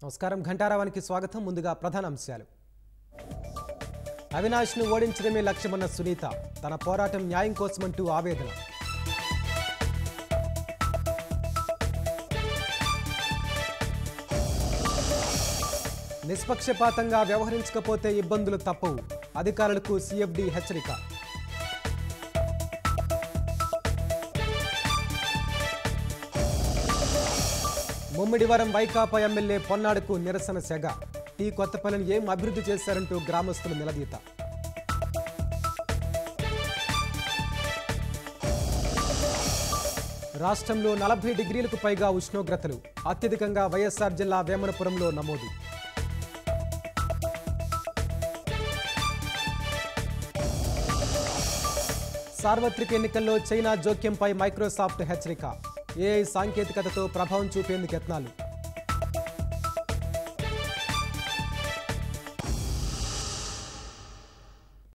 నమస్కారం ఘంటారావానికి స్వాగతం. ముందుగా ప్రధాన అంశాలు. అవినాష్ను ఓడించడమే లక్ష్యమన్న సునీత, తన పోరాటం న్యాయం కోసమంటూ ఆవేదన. నిష్పక్షపాతంగా వ్యవహరించకపోతే ఇబ్బందులు తప్పవు, అధికారులకు సిఎఫ్డి హెచ్చరిక. ముమ్మిడివరం వైకాపా ఎమ్మెల్యే పొన్నాడుకు నిరసన సెగ. టీ కొత్తపల్లిని ఏం అభివృద్ధి చేశారంటూ గ్రామస్తులు నిలదీత. రాష్ట్రంలో 40 డిగ్రీలకు పైగా ఉష్ణోగ్రతలు, అత్యధికంగా వైఎస్ఆర్ జిల్లా వేమనపురంలో నమోదు. సార్వత్రిక ఎన్నికల్లో చైనా జోక్యంపై మైక్రోసాఫ్ట్ హెచ్చరిక. ఏఐ సాంకేతికతతో ప్రభావం చూపేందుకు యత్నాలు.